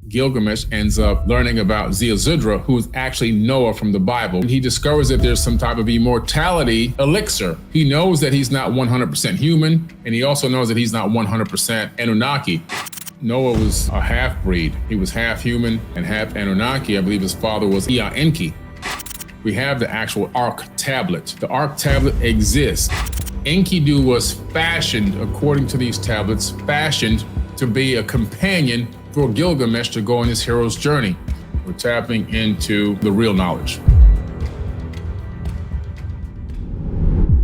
Gilgamesh ends up learning about 𝗪𝗪𝗧, who is actually Noah from the Bible. He discovers that there's some type of immortality elixir. He knows that he's not 100% human, and he also knows that he's not 100% Anunnaki. Noah was a half-breed. He was half human and half Anunnaki. I believe his father was Enki. We have the actual Ark tablet. The Ark tablet exists. Enkidu was fashioned, according to these tablets, fashioned to be a companion for Gilgamesh to go on his hero's journey. We're tapping into the real knowledge.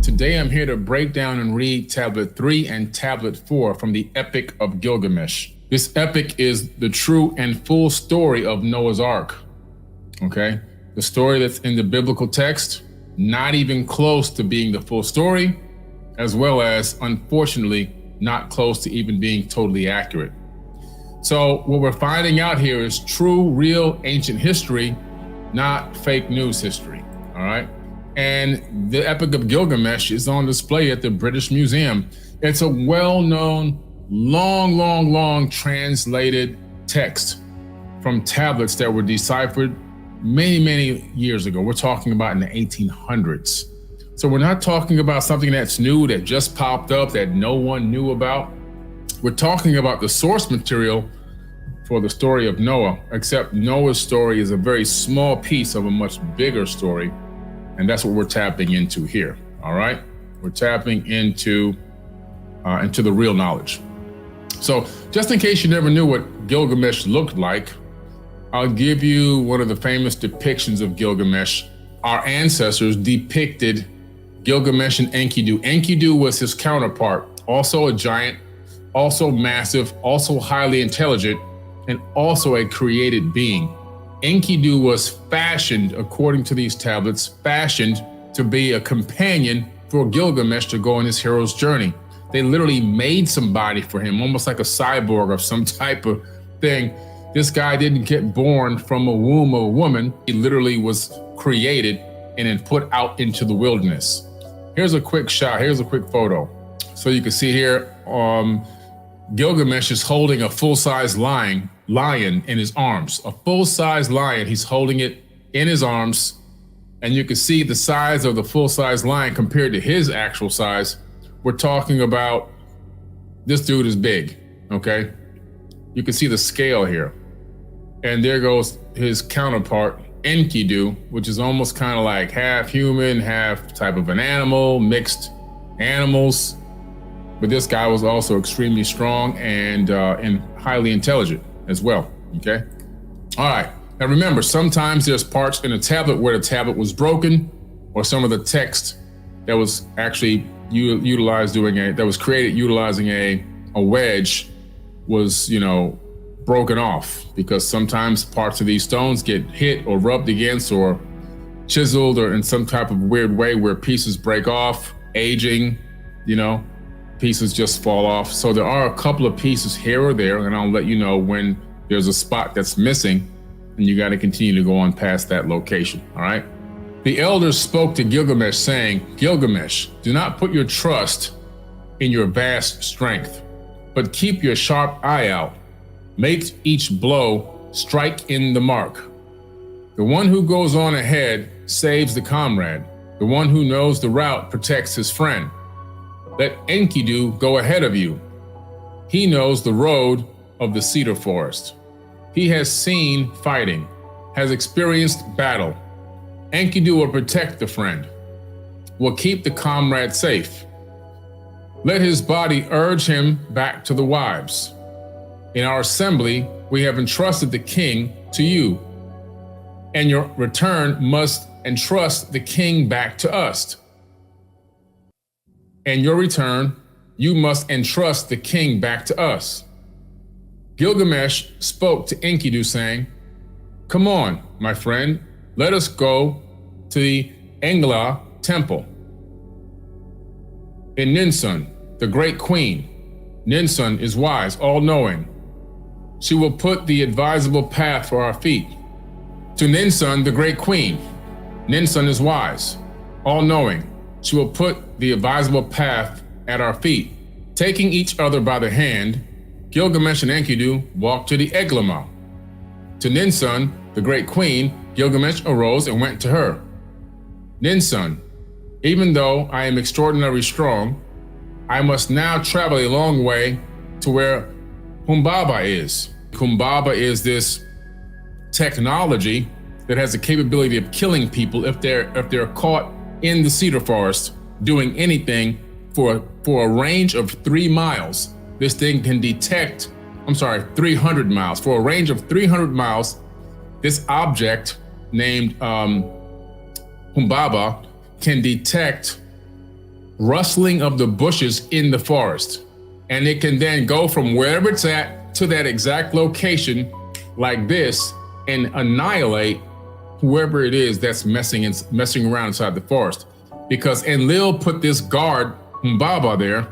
Today I'm here to break down and read Tablet 3 and Tablet 4 from the Epic of Gilgamesh. This epic is the true and full story of Noah's Ark, okay? The story that's in the biblical text, not even close to being the full story, as well as, unfortunately, not close to even being totally accurate. So what we're finding out here is true, real, ancient history, not fake news history, all right? And the Epic of Gilgamesh is on display at the British Museum. It's a well-known, long translated text from tablets that were deciphered many years ago. We're talking about in the 1800s. So we're not talking about something that's new, that just popped up, that no one knew about. We're talking about the source material for the story of Noah, except Noah's story is a very small piece of a much bigger story. And that's what we're tapping into here, all right? We're tapping into the real knowledge. So just in case you never knew what Gilgamesh looked like, I'll give you one of the famous depictions of Gilgamesh. Our ancestors depicted Gilgamesh and Enkidu. Enkidu was his counterpart, also a giant, also massive, also highly intelligent, and also a created being. Enkidu was fashioned, according to these tablets, fashioned to be a companion for Gilgamesh to go on his hero's journey. They literally made somebody for him, almost like a cyborg or some type of thing. This guy didn't get born from a womb of a woman. He literally was created and then put out into the wilderness. Here's a quick shot. Here's a quick photo. So you can see here, Gilgamesh is holding a full-size lion in his arms. A full-size lion, he's holding it in his arms. And you can see the size of the full-size lion compared to his actual size. We're talking about, this dude is big, okay? You can see the scale here. And there goes his counterpart, Enkidu, which is almost kind of like half human, half type of an animal, mixed animals. But this guy was also extremely strong and highly intelligent as well, okay? All right, now remember, sometimes there's parts in a tablet where the tablet was broken, or some of the text that was actually that was created utilizing a wedge was, broken off, because sometimes parts of these stones get hit or rubbed against or chiseled or in some type of weird way where pieces break off, aging, pieces just fall off. So there are a couple of pieces here or there, and I'll let you know when there's a spot that's missing, and you got to continue to go on past that location, all right? The elders spoke to Gilgamesh saying, "Gilgamesh, do not put your trust in your vast strength, but keep your sharp eye out. Make each blow strike in the mark. The one who goes on ahead saves the comrade. The one who knows the route protects his friend. Let Enkidu go ahead of you. He knows the road of the cedar forest. He has seen fighting, has experienced battle. Enkidu will protect the friend, will keep the comrade safe. Let his body urge him back to the wives. In our assembly, we have entrusted the king to you, and your return must entrust the king back to us. In your return, you must entrust the king back to us." Gilgamesh spoke to Enkidu saying, "Come on, my friend, let us go to the 𝗪𝗓𝗕𝗦𝗧 temple. In 𝗪𝗓𝗧, the great queen, 𝗪𝗓𝗧 is wise, all-knowing. She will put the advisable path for our feet. To 𝗪𝗓𝗧, the great queen, 𝗪𝗓𝗧 is wise, all-knowing. She will put the advisable path at our feet." Taking each other by the hand, Gilgamesh and Enkidu walked to the 𝗪𝗓𝗕𝗦𝗧. To 𝗪𝗏, the great queen, Gilgamesh arose and went to her. 𝗪𝗏, even though I am extraordinarily strong, I must now travel a long way to where 𝗩𝗏𝗧 is. 𝗩𝗏𝗧 is this technology that has the capability of killing people if they're caught in the cedar forest doing anything for a range of 3 miles. This thing can detect, 300 miles. For a range of 300 miles, this object named 𝗩𝗏𝗧 can detect rustling of the bushes in the forest. And it can then go from wherever it's at to that exact location like this and annihilate whoever it is that's messing around inside the forest. Because Enlil put this guard, 𝗩𝗏𝗧, there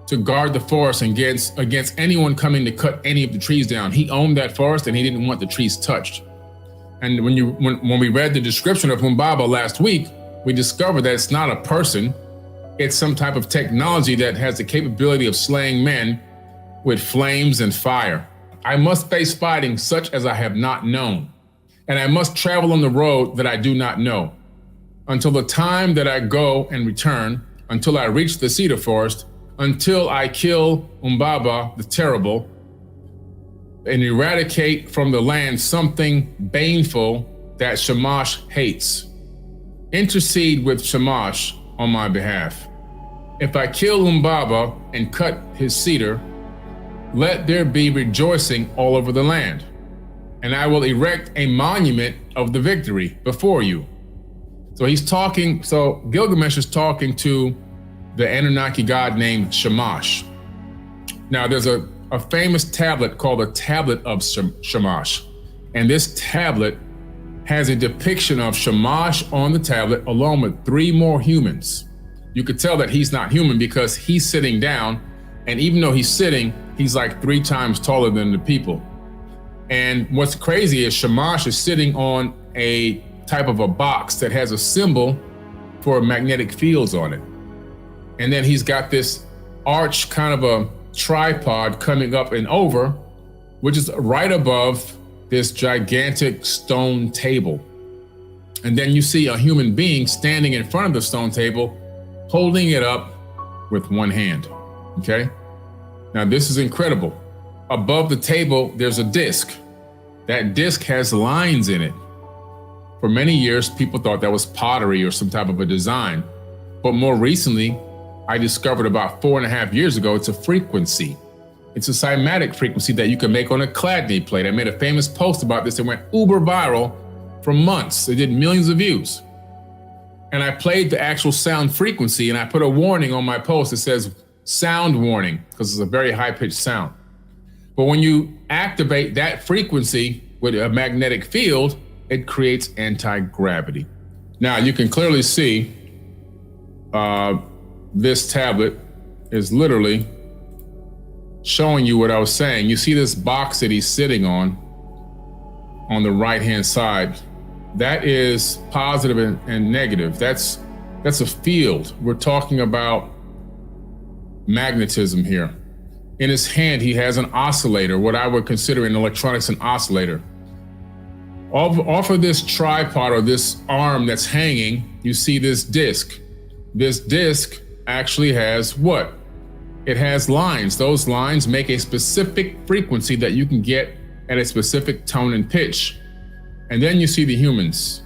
to guard the forest against anyone coming to cut any of the trees down. He owned that forest and he didn't want the trees touched. And when we read the description of 𝗩𝗏𝗧 last week, we discovered that it's not a person. It's some type of technology that has the capability of slaying men with flames and fire. I must face fighting such as I have not known, and I must travel on the road that I do not know, until the time that I go and return, until I reach the cedar forest, until I kill 𝗩𝗏𝗧 the terrible, and eradicate from the land something baneful that Shamash hates. Intercede with Shamash on my behalf. If I kill 𝗩𝗏𝗧 and cut his cedar, let there be rejoicing all over the land, and I will erect a monument of the victory before you. So Gilgamesh is talking to the Anunnaki god named Shamash. Now there's a famous tablet called the Tablet of Shamash, and this tablet has a depiction of Shamash on the tablet along with 3 more humans. You could tell that he's not human because he's sitting down, and even though he's sitting, he's like 3 times taller than the people. And what's crazy is Shamash is sitting on a type of a box that has a symbol for magnetic fields on it. And then he's got this arch kind of a tripod coming up and over, which is right above this gigantic stone table. And then you see a human being standing in front of the stone table, holding it up with one hand, okay? Now this is incredible. Above the table, there's a disc. That disc has lines in it. For many years, people thought that was pottery or some type of a design. But more recently, I discovered about 4.5 years ago, it's a frequency. It's a cymatic frequency that you can make on a Chladni plate. I made a famous post about this. It went uber viral for months. It did millions of views. And I played the actual sound frequency, and I put a warning on my post that says sound warning, because it's a very high-pitched sound. But when you activate that frequency with a magnetic field, it creates anti-gravity. Now you can clearly see this tablet is literally showing you what I was saying. You see this box that he's sitting on the right-hand side. That is positive and negative. That's a field. We're talking about magnetism here. In his hand, he has an oscillator, what I would consider in electronics an oscillator. Off of this tripod or this arm that's hanging, you see this disc. This disc actually has what? It has lines. Those lines make a specific frequency that you can get at a specific tone and pitch. And then you see the humans.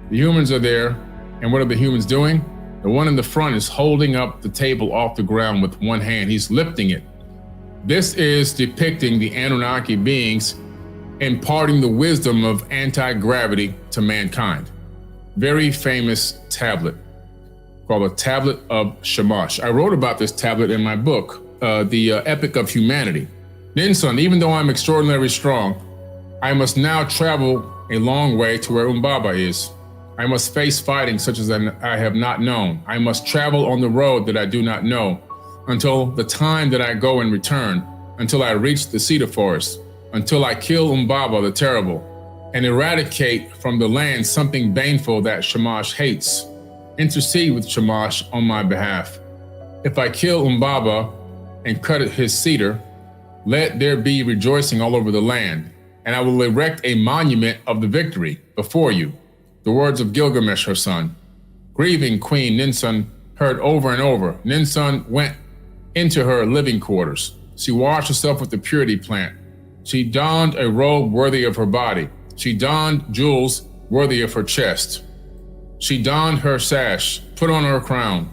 The humans are there, and what are the humans doing? The one in the front is holding up the table off the ground with one hand. He's lifting it. This is depicting the Anunnaki beings imparting the wisdom of anti-gravity to mankind. Very famous tablet called the Tablet of Shamash. I wrote about this tablet in my book, the Epic of Humanity. 𝗪𝗏, even though I'm extraordinarily strong, I must now travel a long way to where 𝗩𝗏𝗧 is. I must face fighting such as I have not known. I must travel on the road that I do not know, until the time that I go and return, until I reach the cedar forest, until I kill 𝗩𝗏𝗧 the terrible, and eradicate from the land something baneful that Shamash hates. Intercede with Shamash on my behalf. If I kill 𝗩𝗏𝗧 and cut his cedar, let there be rejoicing all over the land, and I will erect a monument of the victory before you. The words of Gilgamesh, her son. Grieving Queen Ninsun heard over and over. Ninsun went into her living quarters. She washed herself with the purity plant. She donned a robe worthy of her body. She donned jewels worthy of her chest. She donned her sash, put on her crown.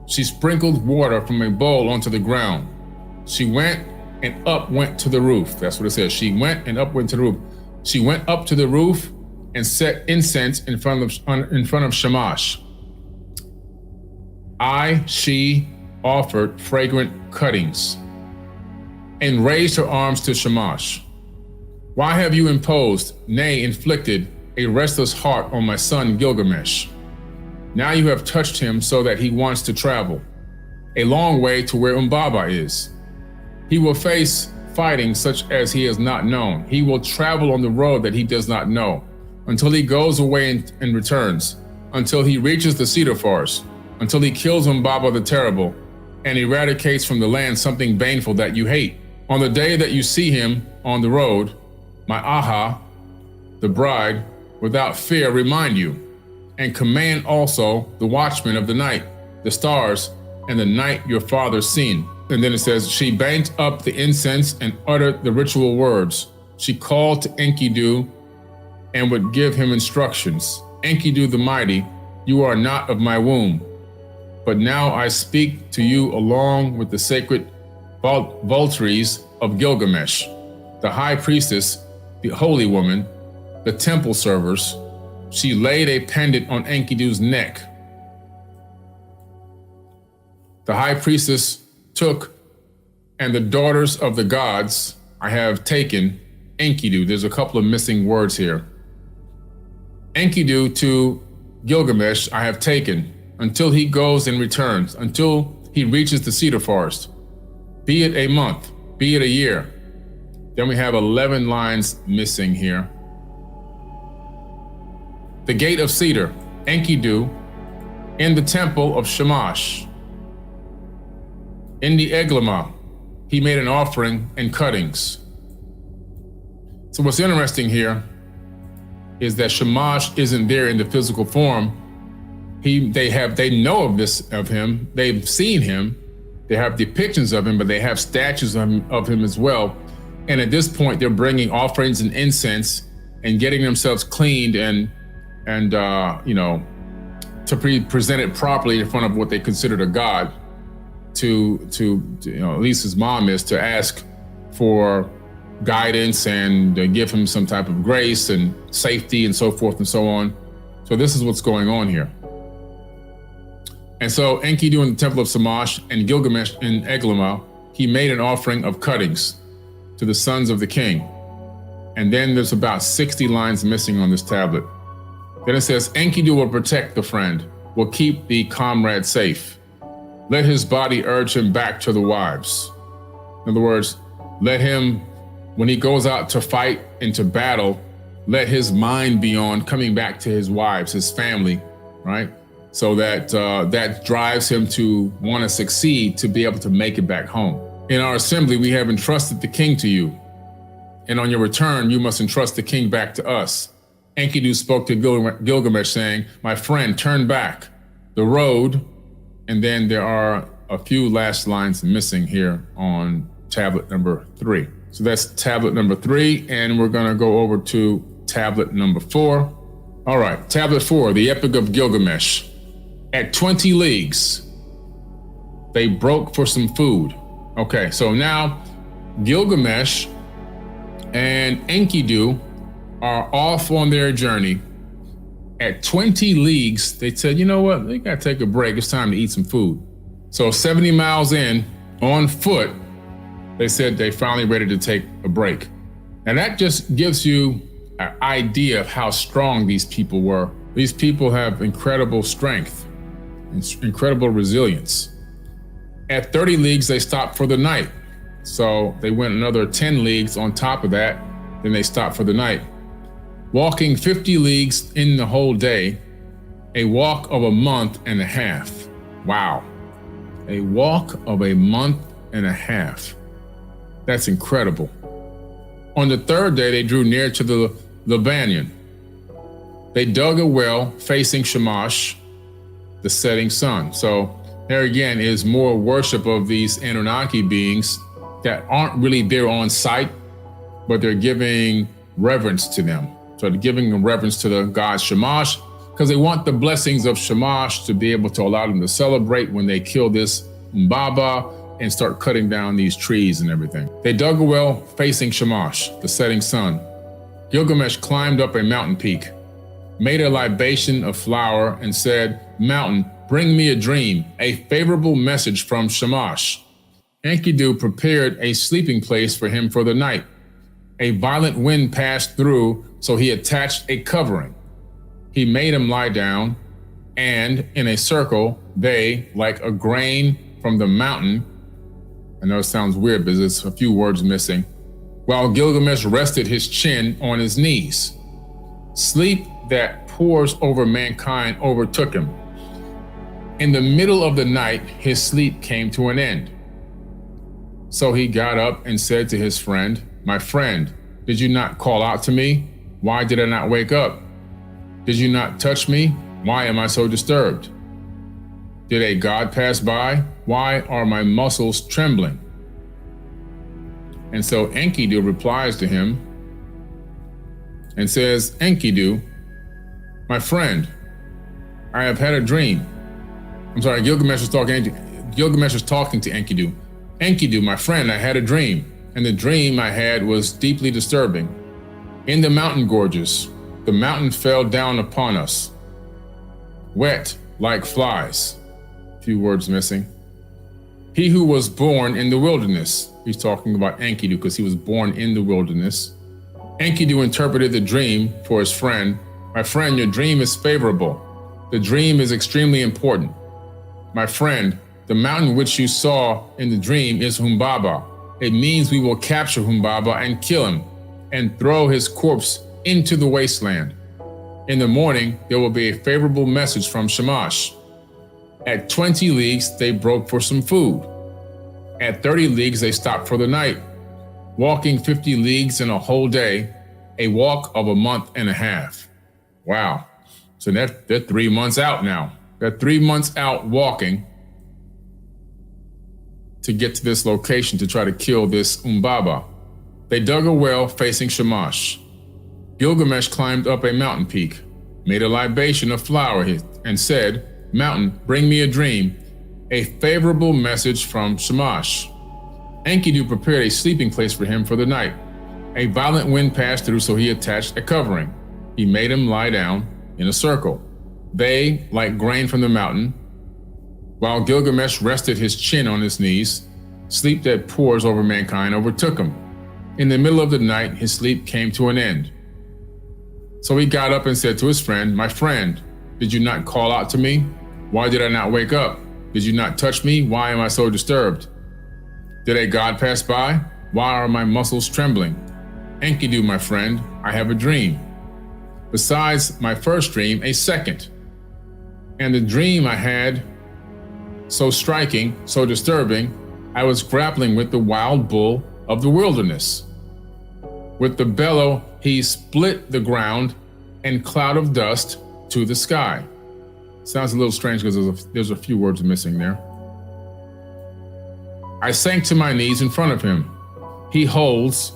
She sprinkled water from a bowl onto the ground. She went and up went to the roof. That's what it says. She went and up went to the roof. She went up to the roof and set incense in front of Shamash. She offered fragrant cuttings and raised her arms to Shamash. Why have you imposed, nay, inflicted a restless heart on my son Gilgamesh? Now you have touched him so that he wants to travel a long way to where Umbaba is. He will face fighting such as he has not known. He will travel on the road that he does not know until he goes away and returns, until he reaches the cedar forest, until he kills Umbaba the Terrible and eradicates from the land something baneful that you hate. On the day that you see him on the road, my Aha, the bride, without fear remind you, and command also the watchmen of the night, the stars, and the night your father seen. And then it says, she banked up the incense and uttered the ritual words. She called to Enkidu and would give him instructions. Enkidu the mighty, you are not of my womb, but now I speak to you along with the sacred votaries of Gilgamesh, the high priestess, the holy woman, the temple servers. She laid a pendant on Enkidu's neck. The high priestess took, and the daughters of the gods I have taken, Enkidu. There's a couple of missing words here. Enkidu to Gilgamesh I have taken, until he goes and returns, until he reaches the cedar forest. Be it a month, be it a year. Then we have 11 lines missing here. The gate of cedar, Enkidu, in the temple of Shamash. In the 𝗪𝗓𝗦𝗬𝗧, he made an offering and cuttings. So what's interesting here is that Shamash isn't there in the physical form. They know of him, they've seen him, they have depictions of him, but they have statues of him as well. And at this point, they're bringing offerings and incense and getting themselves cleaned and to present it properly in front of what they considered a god. To at least his mom is, to ask for guidance and give him some type of grace and safety and so forth and so on. So this is what's going on here. And so Enkidu in the temple of Shamash and Gilgamesh in 𝗪𝗓𝗦𝗬𝗧, he made an offering of cuttings to the sons of the king. And then there's about 60 lines missing on this tablet. Then it says, Enkidu will protect the friend, will keep the comrade safe. Let his body urge him back to the wives. In other words, let him, when he goes out to fight and to battle, let his mind be on coming back to his wives, his family, right? So that that drives him to want to succeed, to be able to make it back home. In our assembly, we have entrusted the king to you. And on your return, you must entrust the king back to us. Enkidu spoke to Gilgamesh saying, my friend, turn back. The road. And then there are a few last lines missing here on tablet number 3. So that's tablet number 3, and we're gonna go over to tablet number 4. All right, tablet 4, the Epic of Gilgamesh. At 20 leagues, they broke for some food. Okay, so now Gilgamesh and Enkidu are off on their journey. At 20 leagues, they said, you know what, they gotta take a break, it's time to eat some food. So 70 miles in, on foot, they said they finally ready to take a break. And that just gives you an idea of how strong these people were. These people have incredible strength, incredible resilience. At 30 leagues, they stopped for the night. So they went another 10 leagues on top of that, then they stopped for the night. Walking 50 leagues in the whole day, a walk of a month and a half. Wow. A walk of a month and a half. That's incredible. On the third day, they drew near to the 𝗩𝗓𝗕𝗦𝗬𝗓. They dug a well facing Shamash, the setting sun. So there again is more worship of these Anunnaki beings that aren't really there on site, but they're giving reverence to them. So they're giving reverence to the god Shamash because they want the blessings of Shamash to be able to allow them to celebrate when they kill this 𝗪𝗪𝗪 and start cutting down these trees and everything. They dug a well facing Shamash, the setting sun. Gilgamesh climbed up a mountain peak, made a libation of flour, and said, "Mountain, bring me a dream, a favorable message from Shamash." Enkidu prepared a sleeping place for him for the night. A violent wind passed through, so he attached a covering. He made him lie down, and in a circle, they, like a grain from the mountain, I know it sounds weird, but there's a few words missing, while Gilgamesh rested his chin on his knees. Sleep that pours over mankind overtook him. In the middle of the night, his sleep came to an end. So he got up and said to his friend, "My friend, did you not call out to me? Why did I not wake up? Did you not touch me? Why am I so disturbed? Did a god pass by? Why are my muscles trembling?" And so Enkidu replies to him and says, "Enkidu, my friend, I have had a dream." I'm sorry, Gilgamesh is talking to Enkidu. "Enkidu, my friend, I had a dream, and the dream I had was deeply disturbing. In the mountain gorges, the mountain fell down upon us, wet like flies." A few words missing. "He who was born in the wilderness," he's talking about Enkidu because he was born in the wilderness. Enkidu interpreted the dream for his friend. "My friend, your dream is favorable. The dream is extremely important. My friend, the mountain which you saw in the dream is 𝗪𝗪𝗪. It means we will capture 𝗪𝗪𝗪 and kill him and throw his corpse into the wasteland. In the morning, there will be a favorable message from Shamash." At 20 leagues, they broke for some food. At 30 leagues, they stopped for the night, walking 50 leagues in a whole day, a walk of a month and a half. Wow. So they're 3 months out now. They're 3 months out walking to get to this location to try to kill this 𝗪𝗪𝗪. They dug a well facing Shamash. Gilgamesh climbed up a mountain peak, made a libation of flour, and said, "Mountain, bring me a dream, a favorable message from Shamash." Enkidu prepared a sleeping place for him for the night. A violent wind passed through, so he attached a covering. He made him lie down in a circle. They, like grain from the mountain, while Gilgamesh rested his chin on his knees, sleep that pours over mankind overtook him. In the middle of the night, his sleep came to an end. So he got up and said to his friend, "My friend, did you not call out to me? Why did I not wake up? Did you not touch me? Why am I so disturbed? Did a god pass by? Why are my muscles trembling? Enkidu, my friend, I have a dream. Besides my first dream, a second. And the dream I had, so striking, so disturbing, I was grappling with the wild bull of the wilderness. With the bellow, he split the ground and cloud of dust to the sky." Sounds a little strange because there's a few words missing there. "I sank to my knees in front of him. He holds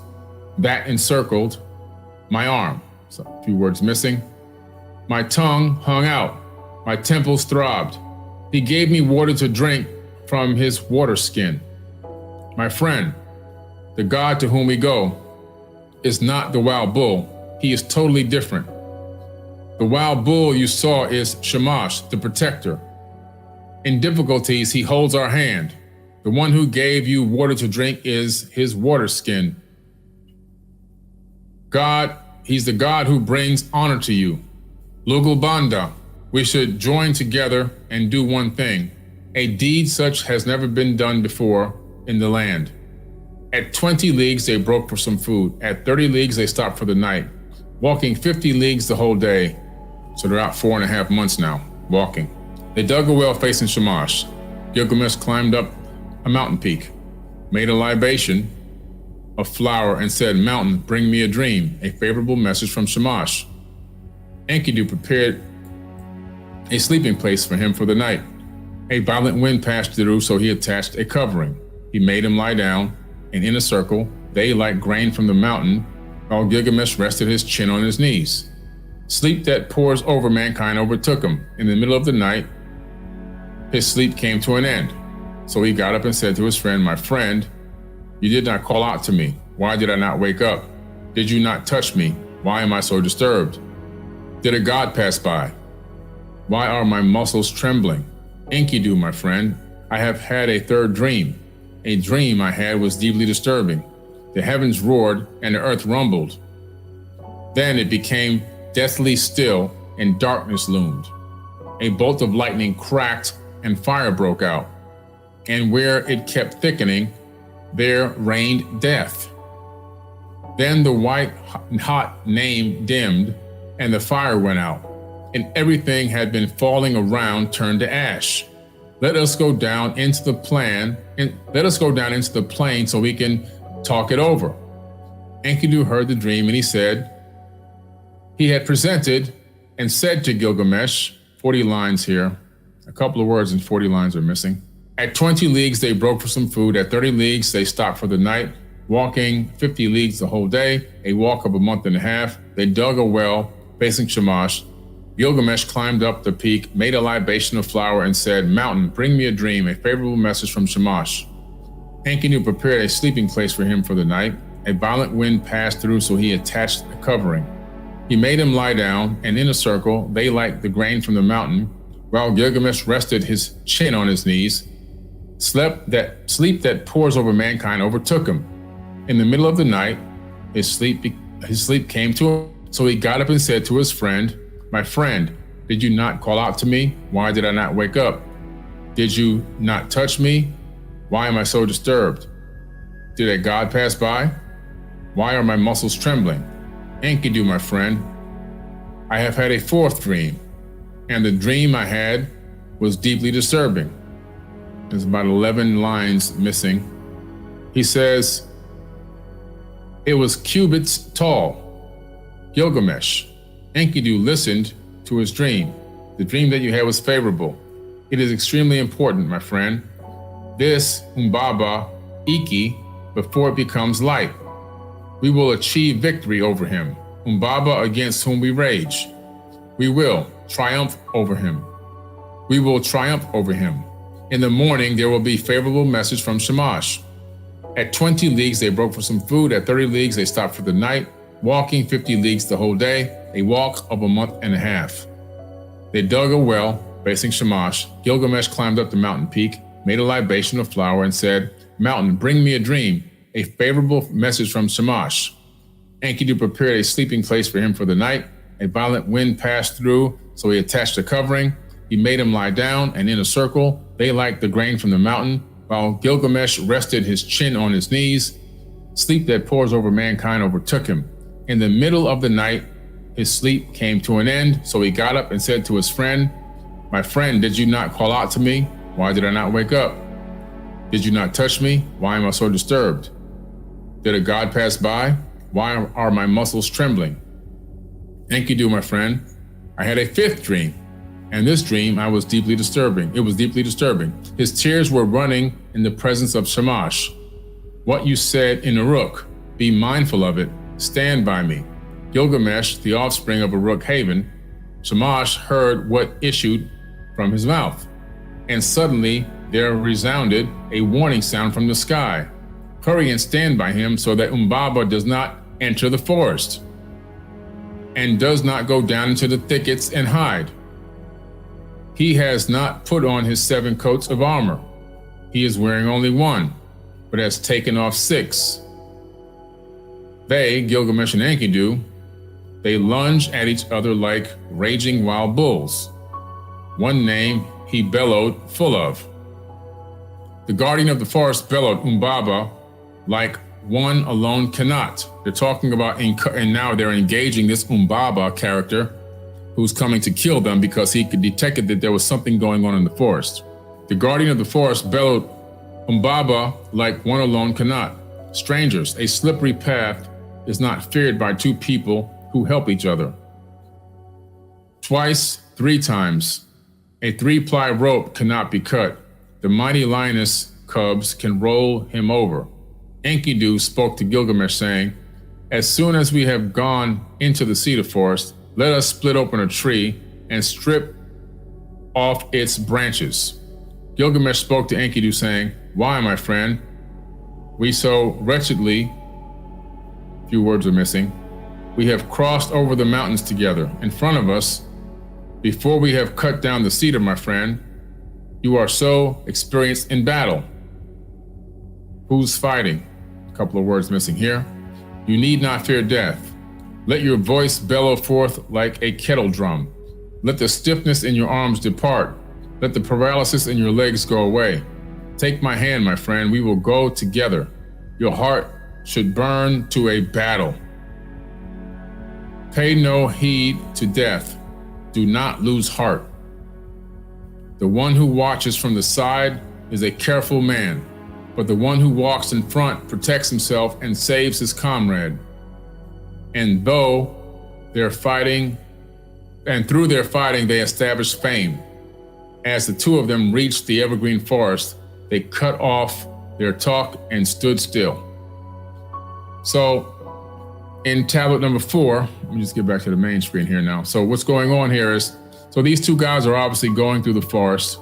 that encircled my arm." So a few words missing. "My tongue hung out. My temples throbbed. He gave me water to drink from his water skin. My friend, the god to whom we go is not the wild bull. He is totally different. The wild bull you saw is Shamash, the protector. In difficulties, he holds our hand. The one who gave you water to drink is his water skin. God, he's the God who brings honor to you. Lugalbanda, we should join together and do one thing, a deed such has never been done before in the land. At 20 leagues, they broke for some food. At 30 leagues, they stopped for the night, walking 50 leagues the whole day. So they're out 4.5 months now, walking. They dug a well facing Shamash. Gilgamesh climbed up a mountain peak, made a libation of flour and said, "Mountain, bring me a dream, a favorable message from Shamash." Enkidu prepared a sleeping place for him for the night. A violent wind passed through, so he attached a covering. He made him lie down, and in a circle, they like grain from the mountain, while Gilgamesh rested his chin on his knees. Sleep that pours over mankind overtook him. In the middle of the night, his sleep came to an end. So he got up and said to his friend, "My friend, you did not call out to me. Why did I not wake up? Did you not touch me? Why am I so disturbed? Did a god pass by? Why are my muscles trembling? Enkidu, my friend, I have had a third dream. A dream I had was deeply disturbing. The heavens roared and the earth rumbled. Then it became deathly still and darkness loomed. A bolt of lightning cracked and fire broke out. And where it kept thickening, there reigned death. Then the white hot name dimmed and the fire went out, and everything had been falling around turned to ash. Let us go down into the plain so we can talk it over." Enkidu heard the dream and he said, he had presented and said to Gilgamesh, 40 lines here, a couple of words and 40 lines are missing. At 20 leagues, they broke for some food. At 30 leagues, they stopped for the night, walking 50 leagues the whole day, a walk of a month and a half. They dug a well facing Shamash. Gilgamesh climbed up the peak, made a libation of flour and said, "Mountain, bring me a dream, a favorable message from Shamash." Enkidu prepared a sleeping place for him for the night. A violent wind passed through, so he attached a covering. He made him lie down, and in a circle, they like the grain from the mountain, while Gilgamesh rested his chin on his knees. Sleep that pours over mankind overtook him. In the middle of the night, his sleep came to him, so he got up and said to his friend, "My friend, did you not call out to me? Why did I not wake up? Did you not touch me? Why am I so disturbed? Did a god pass by? Why are my muscles trembling? Enkidu, my friend, I have had a fourth dream, and the dream I had was deeply disturbing." There's about 11 lines missing. He says, "It was cubits tall." Gilgamesh, Enkidu listened to his dream. The dream that you had was favorable. It is extremely important, my friend. This 𝗪𝗑𝗦𝗧𝗘 before it becomes light. We will achieve victory over him. 𝗪𝗑𝗧 against whom we rage. We will triumph over him. We will triumph over him. In the morning, there will be favorable message from Shamash. At 20 leagues, they broke for some food. At 30 leagues, they stopped for the night, walking 50 leagues the whole day, a walk of a month and a half. They dug a well facing Shamash. Gilgamesh climbed up the mountain peak, made a libation of flour and said, "Mountain, bring me a dream, a favorable message from Shamash." Enkidu prepared a sleeping place for him for the night. A violent wind passed through, so he attached a covering. He made him lie down, and in a circle, they liked the grain from the mountain, while Gilgamesh rested his chin on his knees. Sleep that pours over mankind overtook him. In the middle of the night, his sleep came to an end, so he got up and said to his friend, "My friend, did you not call out to me? Why did I not wake up? Did you not touch me? Why am I so disturbed? Did a god pass by? Why are my muscles trembling? Enkidu, my friend, I had a fifth dream, and this dream it was deeply disturbing. His tears were running in the presence of Shamash. What you said in Uruk, be mindful of it, stand by me." Gilgamesh, the offspring of Uruk Haven, Shamash heard what issued from his mouth, and suddenly there resounded a warning sound from the sky. "Hurry and stand by him so that 𝗪𝗑𝗦𝗧 does not enter the forest and does not go down into the thickets and hide. He has not put on his 7 coats of armor. He is wearing only 1, but has taken off 6. They, Gilgamesh and Enkidu, they lunge at each other like raging wild bulls. One name he bellowed full of. The guardian of the forest bellowed 𝗪𝗑𝗦𝗧 like one alone cannot." They're talking about, and now they're engaging this 𝗪𝗑𝗦 character who's coming to kill them because he could detect that there was something going on in the forest. The guardian of the forest bellowed 𝗪𝗑𝗦𝗧 like one alone cannot. strangers. A slippery path is not feared by two people who help each other. Twice, 3 times. A 3-ply rope cannot be cut. The mighty lioness cubs can roll him over. Enkidu spoke to Gilgamesh, saying, as soon as we have gone into the cedar forest, let us split open a tree and strip off its branches. Gilgamesh spoke to Enkidu, saying, why, my friend? We so wretchedly, few words are missing, we have crossed over the mountains together. In front of us, before we have cut down the cedar, my friend, you are so experienced in battle. Who's fighting? A couple of words missing here. You need not fear death. Let your voice bellow forth like a kettle drum. Let the stiffness in your arms depart. Let the paralysis in your legs go away. Take my hand, my friend. We will go together. Your heart should burn to a battle. Pay no heed to death. Do not lose heart. The one who watches from the side is a careful man, but the one who walks in front protects himself and saves his comrade. And though they're fighting, and through their fighting, they establish fame. As the two of them reached the evergreen forest, they cut off their talk and stood still. So in tablet number 4, let me just get back to the main screen here now. So what's going on here is, so these two guys are obviously going through the forest.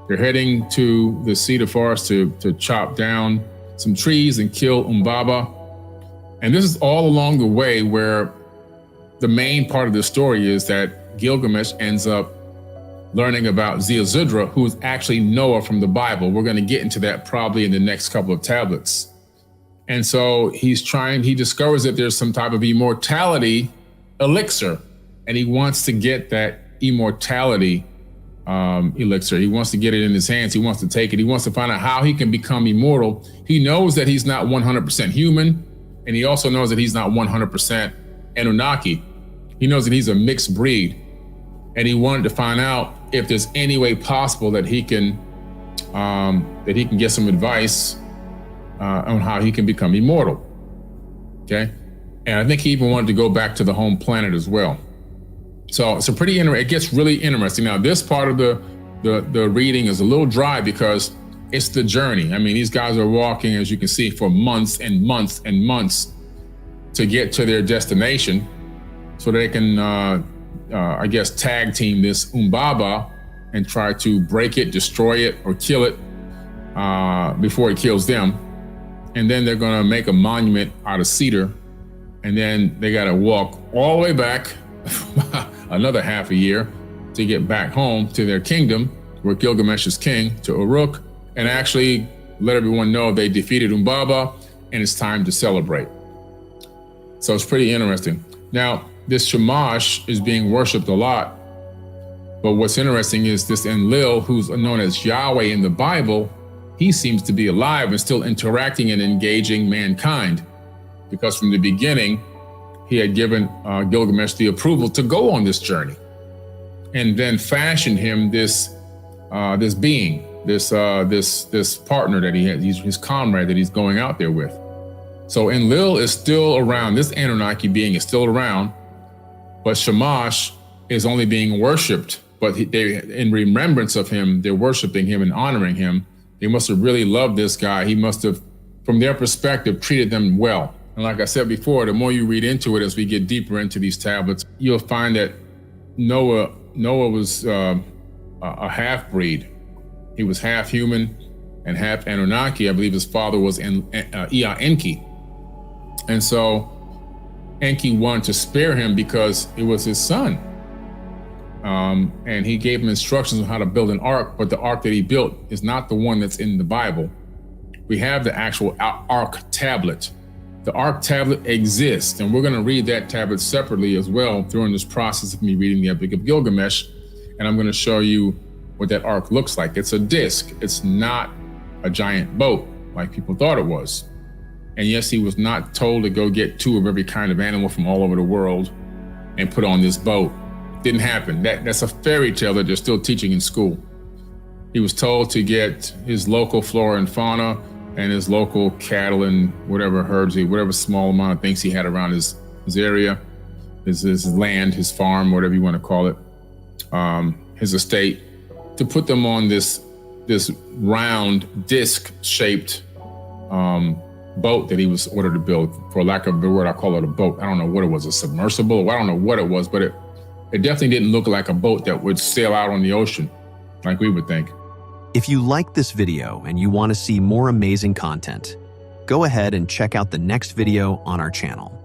They're heading to the cedar forest to chop down some trees and kill 𝗪𝗑𝗧. And this is all along the way where the main part of the story is that Gilgamesh ends up learning about 𝗪𝗧𝗪, who is actually Noah from the Bible. We're going to get into that probably in the next couple of tablets. And so he discovers that there's some type of immortality elixir, and he wants to get that immortality elixir. He wants to get it in his hands. He wants to take it. He wants to find out how he can become immortal. He knows that he's not 100% human, and he also knows that he's not 100% Anunnaki. He knows that he's a mixed breed, and he wanted to find out if there's any way possible that he can get some advice on how he can become immortal. Okay, and I think he even wanted to go back to the home planet as well. So it's it gets really interesting. Now, this part of the reading is a little dry because it's the journey. I mean, these guys are walking, as you can see, for months and months and months to get to their destination so they can, I guess, tag team this 𝗪𝗑𝗧 and try to break it, destroy it, or kill it before it kills them. And then they're going to make a monument out of cedar. And then they got to walk all the way back another half a year to get back home to their kingdom, where Gilgamesh is king, to Uruk, and actually let everyone know they defeated 𝗪𝗑𝗧 and it's time to celebrate. So it's pretty interesting. Now, this Shamash is being worshipped a lot, but what's interesting is this Enlil, who's known as Yahweh in the Bible, he seems to be alive and still interacting and engaging mankind, because from the beginning, he had given Gilgamesh the approval to go on this journey, and then fashioned him this being, this partner that he had, his comrade that he's going out there with. So Enlil is still around. This Anunnaki being is still around, but Shamash is only being worshipped. But they, in remembrance of him, they're worshiping him and honoring him. They must have really loved this guy. He must have, from their perspective, treated them well. And like I said before, the more you read into it, as we get deeper into these tablets, you'll find that Noah was a half-breed. He was half human and half Anunnaki. I believe his father was Enki. And so Enki wanted to spare him because it was his son. And he gave him instructions on how to build an ark, but the ark that he built is not the one that's in the Bible. We have the actual ark tablet. The ark tablet exists, and we're going to read that tablet separately as well during this process of me reading the Epic of Gilgamesh, and I'm going to show you what that ark looks like. It's a disc. It's not a giant boat like people thought it was. And yes, he was not told to go get 2 of every kind of animal from all over the world and put on this boat. Didn't happen. That's a fairy tale that they're still teaching in school. He was told to get his local flora and fauna, and his local cattle and whatever herds, whatever small amount of things he had around his area, his land, his farm, whatever you want to call it, his estate, to put them on this round disc-shaped boat that he was ordered to build. For lack of a better word, I call it a boat. I don't know what it was, a submersible, or I don't know what it was, but it definitely didn't look like a boat that would sail out on the ocean like we would think. If you like this video and you want to see more amazing content, go ahead and check out the next video on our channel.